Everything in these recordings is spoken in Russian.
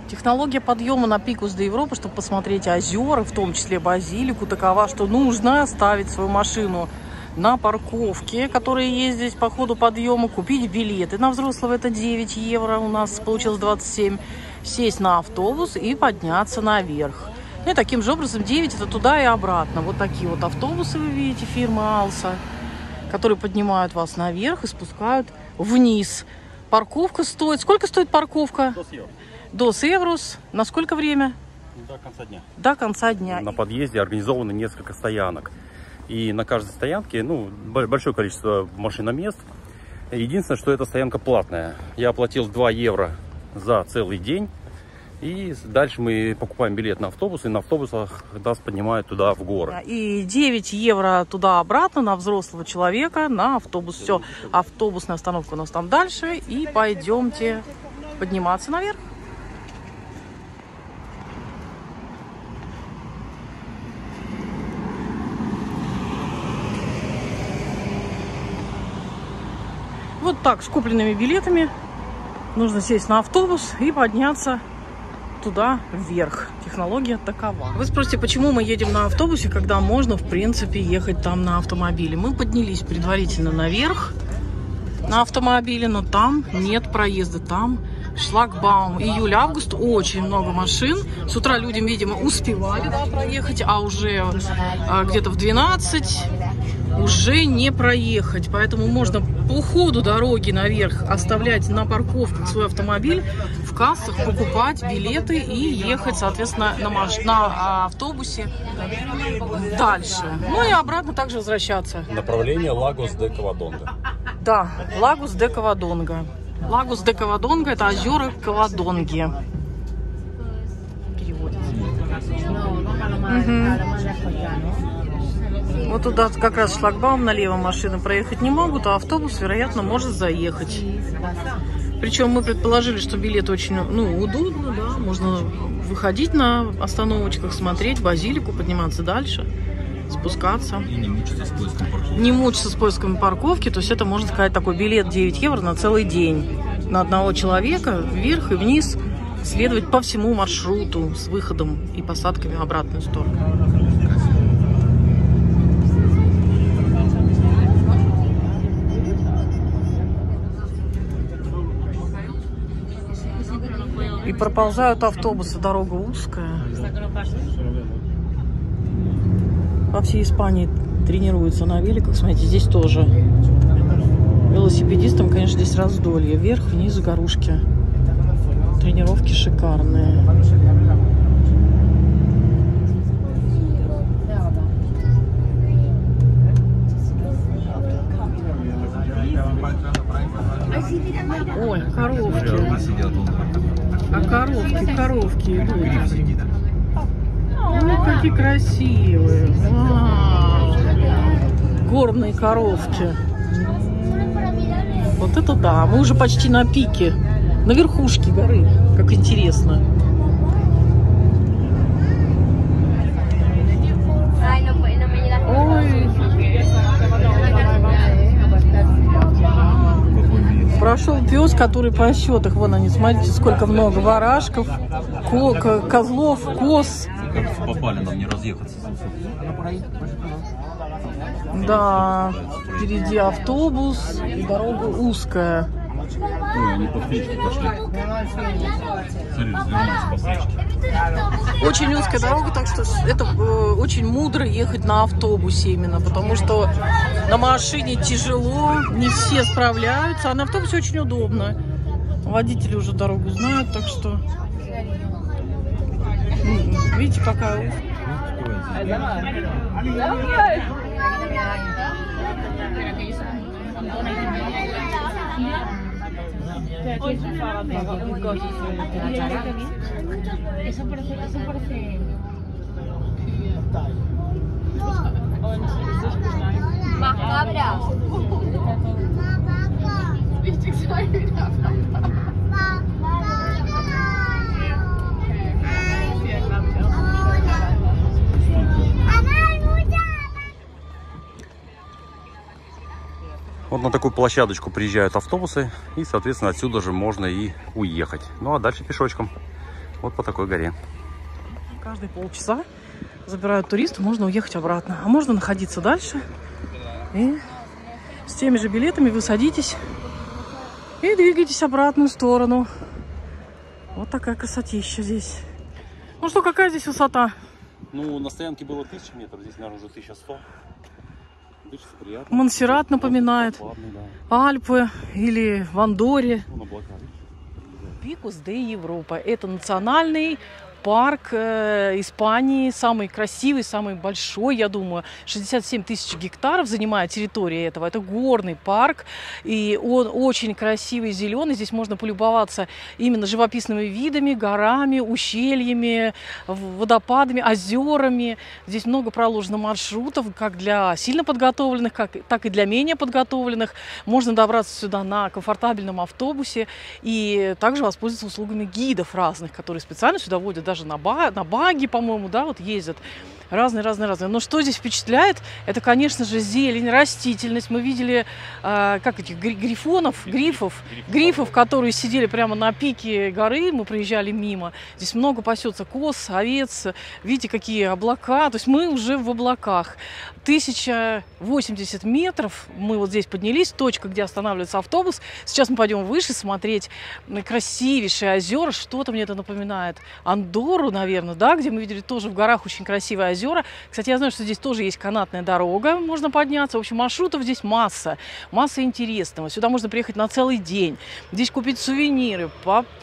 Технология подъема на Пикус де Европы, чтобы посмотреть озера, в том числе базилику, такова, что нужно оставить свою машину на парковке, которые есть здесь по ходу подъема, купить билеты. На взрослого это 9 евро, у нас получилось 27. Сесть на автобус и подняться наверх. Ну и таким же образом 9 это туда и обратно. Вот такие вот автобусы вы видите, фирмы Алса, которые поднимают вас наверх и спускают вниз. Парковка стоит... Сколько стоит парковка? 2 евро. 2 евros. На сколько время? До конца дня. До конца дня. На подъезде организовано несколько стоянок. И на каждой стоянке, ну, большое количество машиномест. Единственное, что эта стоянка платная. Я оплатил 2 евро за целый день. И дальше мы покупаем билет на автобус. И на автобусах нас поднимают туда, в горы. И 9 евро туда-обратно на взрослого человека, на автобус. Все, автобусная остановка у нас там дальше. И пойдемте подниматься наверх. Вот так, с купленными билетами нужно сесть на автобус и подняться туда вверх. Технология такова. Вы спросите, почему мы едем на автобусе, когда можно, в принципе, ехать там на автомобиле. Мы поднялись предварительно наверх на автомобиле, но там нет проезда, там шлагбаум. Июль-август, очень много машин. С утра людям, видимо, успевали проехать, а уже где-то в 12 уже не проехать. Поэтому можно по ходу дороги наверх оставлять на парковках свой автомобиль, в кассах покупать билеты и ехать, соответственно, на автобусе дальше. Ну и обратно также возвращаться. Направление Лагос де Кавадонга. Да, Лагус де Кавадонга. Лагус де Кавадонга — это озера Кавадонги. Переводится. Вот туда как раз шлагбаум, налево машины проехать не могут, а автобус, вероятно, может заехать. Причем мы предположили, что билет очень, удобно, да, можно выходить на остановочках, смотреть базилику, подниматься дальше, спускаться. И не мучиться с поиском парковки. Не мучиться с поиском парковки, то есть это, можно сказать, такой билет 9 евро на целый день. На одного человека вверх и вниз следовать по всему маршруту с выходом и посадками в обратную сторону. И проползают автобусы, дорога узкая. По всей Испании тренируются на великах. Смотрите, здесь тоже. Велосипедистам, конечно, здесь раздолье. Вверх, вниз, горушки. Тренировки шикарные. Ой, коровки. А коровки идут. Ой, какие красивые. Горные коровки. Вот это да. Мы уже почти на пике. На верхушке горы. Как интересно. Ой. Прошел пес, который по счетах. Вон они, смотрите, сколько много. Варашков, козлов, коз. Как попали нам не разъехаться. Да, впереди автобус, и дорога узкая. Ой, они по встречке пошли. Смотри, развернулись по встречке. Очень узкая дорога, так что это очень мудро ехать на автобусе именно, потому что на машине тяжело, не все справляются, а на автобусе очень удобно. Водители уже дорогу знают, так что... Видите, какая узкая. Macabra. Вот на такую площадочку приезжают автобусы, и, соответственно, отсюда же можно и уехать. Ну, а дальше пешочком. Вот по такой горе. Каждые полчаса забирают туристов, можно уехать обратно. А можно находиться дальше. И с теми же билетами вы садитесь и двигаетесь в обратную сторону. Вот такая красотища здесь. Ну что, какая здесь высота? Ну, на стоянке было 1000 метров, здесь, наверное, уже 1100. Дышится приятно. Монсеррат напоминает. Прохладный, да. Альпы или в Андорре. Вон облака. Пикус де Европа. Это национальный парк Испании, самый красивый, самый большой, я думаю. 67 тысяч гектаров занимает территория этого. Это горный парк, и он очень красивый, зеленый. Здесь можно полюбоваться именно живописными видами, горами, ущельями, водопадами, озерами. Здесь много проложено маршрутов, как для сильно подготовленных, так и для менее подготовленных. Можно добраться сюда на комфортабельном автобусе и также воспользоваться услугами гидов разных, которые специально сюда водят, даже на баги, по-моему, да, вот ездят. Разные. Но что здесь впечатляет, это, конечно же, зелень, растительность. Мы видели, как этих грифов, которые сидели прямо на пике горы. Мы проезжали мимо. Здесь много пасется коз, овец. Видите, какие облака. То есть мы уже в облаках. 1080 метров. Мы вот здесь поднялись, точка, где останавливается автобус. Сейчас мы пойдем выше смотреть на красивейшие озера. Что-то мне это напоминает. Андорру, наверное, да, где мы видели тоже в горах очень красивые озера. Кстати, я знаю, что здесь тоже есть канатная дорога, можно подняться. В общем, маршрутов здесь масса интересного. Сюда можно приехать на целый день. Здесь купить сувениры,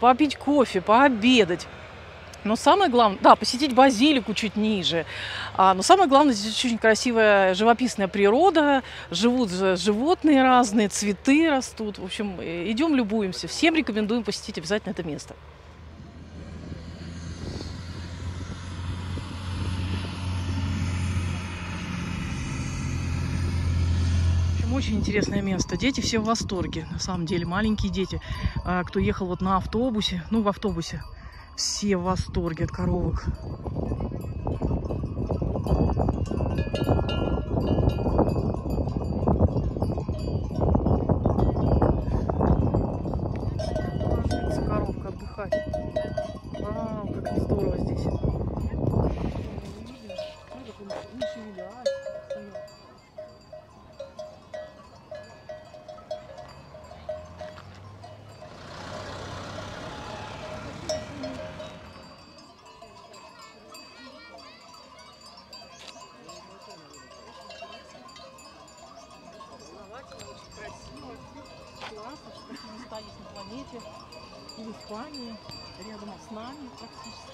попить кофе, пообедать. Но самое главное, да, посетить базилику чуть ниже. Но самое главное, здесь очень красивая живописная природа, живут животные разные, цветы растут. В общем, идем, любуемся. Всем рекомендуем посетить обязательно это место. Очень интересное место. Дети все в восторге. На самом деле, маленькие дети, кто ехал вот на автобусе, в автобусе, все в восторге от коровок. Ложится коровка отдыхать. Вау, как здорово здесь. Классно, что такие места есть на планете, и в Испании, рядом с нами практически.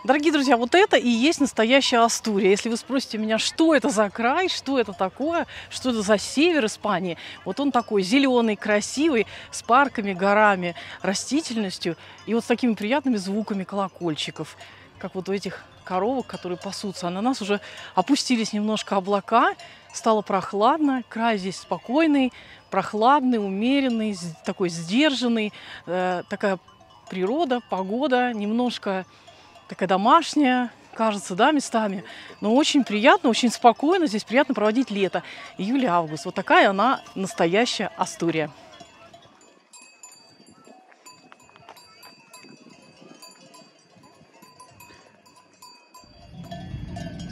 Дорогие друзья, вот это и есть настоящая Астурия. Если вы спросите меня, что это за край, что это такое, что это за север Испании, вот он такой зеленый, красивый, с парками, горами, растительностью и вот с такими приятными звуками колокольчиков, как вот у этих коровок, которые пасутся. А на нас уже опустились немножко облака, стало прохладно, край здесь спокойный, прохладный, умеренный, такой сдержанный, такая природа, погода, немножко такая домашняя, кажется, да, местами. Но очень приятно, очень спокойно. Здесь приятно проводить лето. Июль-август. Вот такая она настоящая Астурия.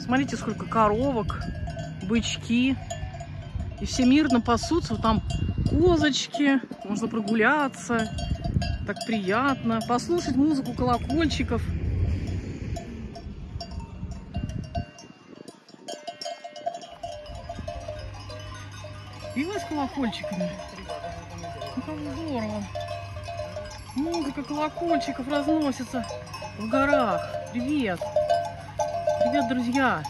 Смотрите, сколько коровок, бычки. И все мирно пасутся. Вот там козочки. Можно прогуляться. Так приятно. Послушать музыку колокольчиков. Пиво с колокольчиками. Ну, как здорово. Музыка колокольчиков разносится в горах. Привет. Привет, друзья.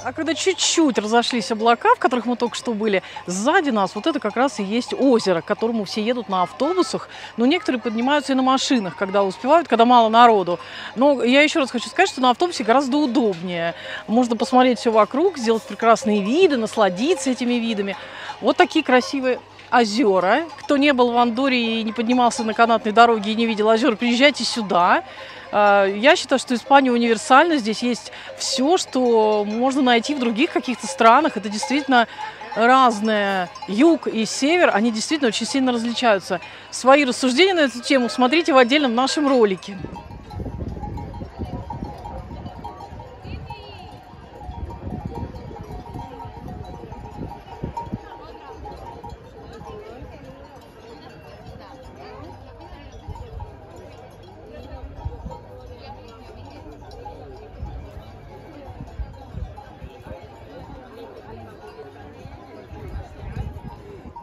А когда чуть-чуть разошлись облака, в которых мы только что были, сзади нас вот это как раз и есть озеро, к которому все едут на автобусах, но некоторые поднимаются и на машинах, когда успевают, когда мало народу. Но я еще раз хочу сказать, что на автобусе гораздо удобнее. Можно посмотреть все вокруг, сделать прекрасные виды, насладиться этими видами. Вот такие красивые озера. Кто не был в Андорре и не поднимался на канатной дороге и не видел озер, приезжайте сюда. Я считаю, что Испания универсальна. Здесь есть все, что можно найти в других каких-то странах. Это действительно разное. Юг и север, они действительно очень сильно различаются. Свои рассуждения на эту тему смотрите в отдельном нашем ролике.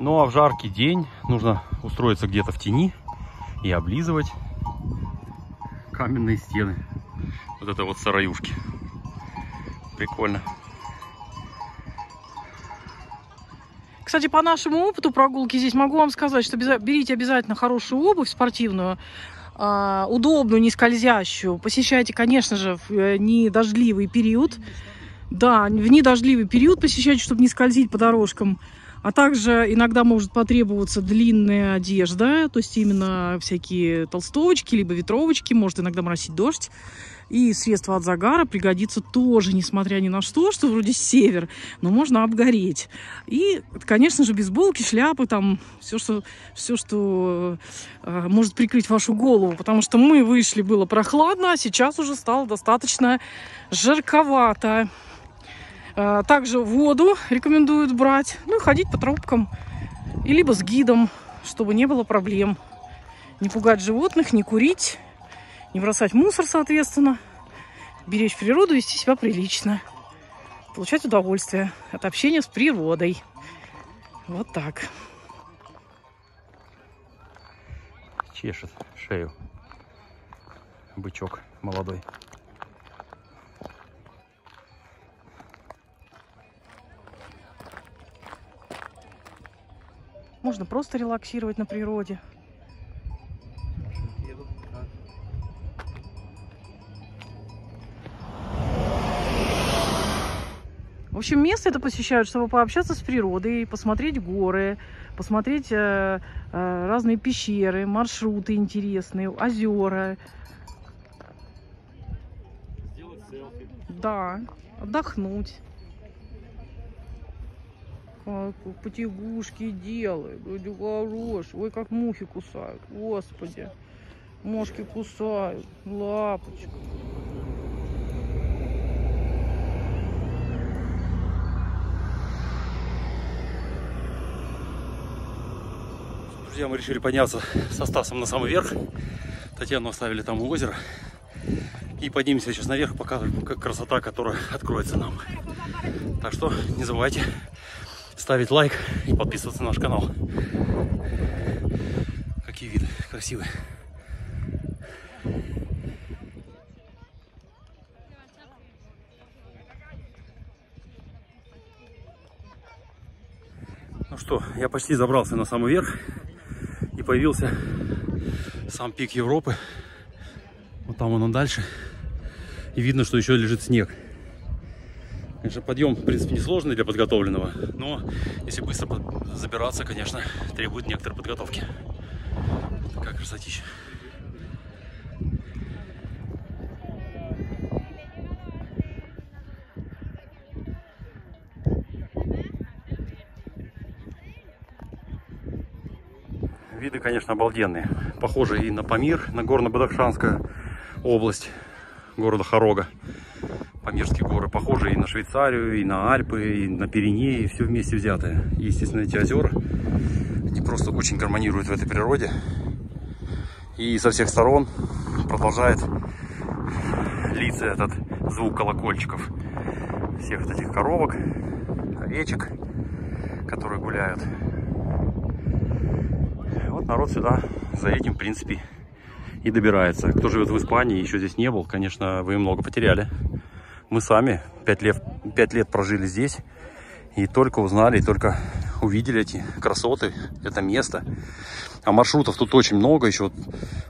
Ну а в жаркий день нужно устроиться где-то в тени и облизывать каменные стены. Вот это вот сараюшки. Прикольно. Кстати, по нашему опыту прогулки здесь могу вам сказать, что берите обязательно хорошую обувь спортивную, удобную, не скользящую. Посещайте, конечно же, в недождливый период. Да, в недождливый период посещайте, чтобы не скользить по дорожкам. А также иногда может потребоваться длинная одежда, то есть именно всякие толстовочки, либо ветровочки, может иногда моросить дождь. И средства от загара пригодится тоже, несмотря ни на что вроде север, но можно обгореть. И, конечно же, бейсболки, шляпы, там все, что может прикрыть вашу голову. Потому что мы вышли, было прохладно, а сейчас уже стало достаточно жарковато. Также воду рекомендуют брать, ну и ходить по тропкам, и либо с гидом, чтобы не было проблем. Не пугать животных, не курить, не бросать мусор, соответственно, беречь природу, вести себя прилично, получать удовольствие от общения с природой. Вот так. Чешет шею бычок молодой. Можно просто релаксировать на природе. В общем, место это посещают, чтобы пообщаться с природой, посмотреть горы, посмотреть разные пещеры, маршруты интересные, озера. Сделать селфи. Да, отдохнуть. Как потягушки делают, вроде хороший. Ой, как мухи кусают, господи. Мошки кусают, лапочка. Друзья, мы решили подняться со Стасом на самый верх. Татьяну оставили там у озера. И поднимемся сейчас наверх, показывать, как красота, которая откроется нам. Так что не забывайте ставить лайк и подписываться на наш канал. Какие виды красивые. Ну что, я почти забрался на самый верх. И появился сам пик Европы. Вот там он дальше. И видно, что еще лежит снег. Конечно, подъем, в принципе, несложный для подготовленного. Но если быстро забираться, конечно, требует некоторой подготовки. Такая красотища. Виды, конечно, обалденные. Похожи и на Памир, на Горно-Бадахшанскую область города Харога. Памирские горы похожи и на Швейцарию, и на Альпы, и на Пиренеи, все вместе взятое. И, естественно, эти озера, они просто очень гармонируют в этой природе. И со всех сторон продолжает литься этот звук колокольчиков. Всех вот этих коровок, речек, которые гуляют. Вот народ сюда за этим, в принципе, и добирается. Кто живет в Испании, еще здесь не был, конечно, вы много потеряли. Мы сами 5 лет 5 лет прожили здесь и только узнали, и только увидели эти красоты, это место. А маршрутов тут очень много, еще вот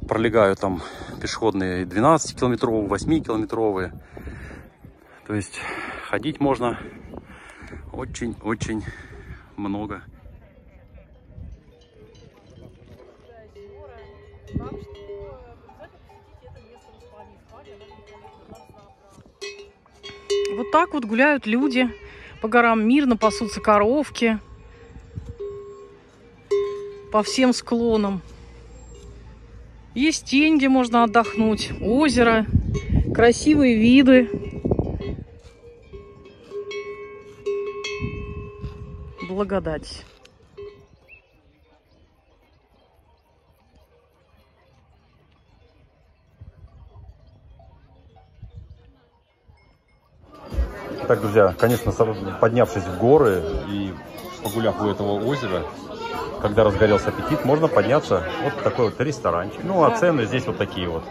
пролегают там пешеходные 12-километровые, 8-километровые. То есть ходить можно очень-очень много. Вот так вот гуляют люди. По горам мирно пасутся коровки. По всем склонам. Есть тень, где можно отдохнуть. Озеро. Красивые виды. Благодать. Так, друзья, конечно, поднявшись в горы и погуляв у этого озера, когда разгорелся аппетит, можно подняться вот в такой вот ресторанчик. Ну, а цены здесь вот такие вот.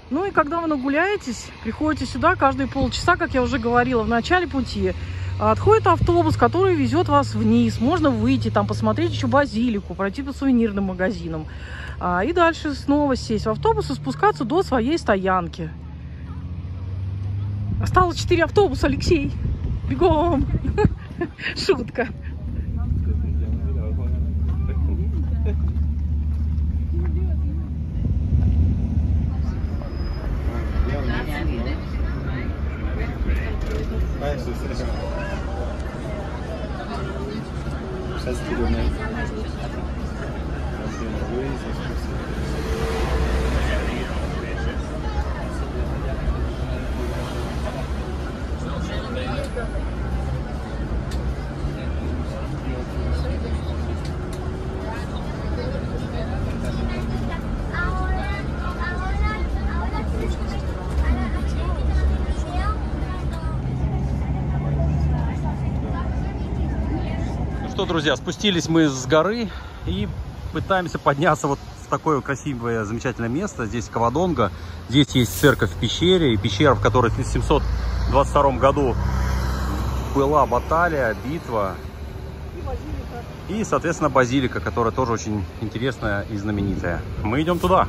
Ну и когда вы нагуляетесь, приходите сюда каждые полчаса, как я уже говорила в начале пути, отходит автобус, который везет вас вниз. Можно выйти, там посмотреть еще базилику, пройти по сувенирным магазинам. И дальше снова сесть в автобус и спускаться до своей стоянки. Осталось 4 автобуса, Алексей. Бегом! Шутка. Что, друзья, спустились мы с горы и пытаемся подняться вот в такое красивое, замечательное место. Здесь Кавадонга. Здесь есть церковь в пещере. И пещера, в которой в 1722 году была баталия, битва. И, соответственно, базилика, которая тоже очень интересная и знаменитая. Мы идем туда.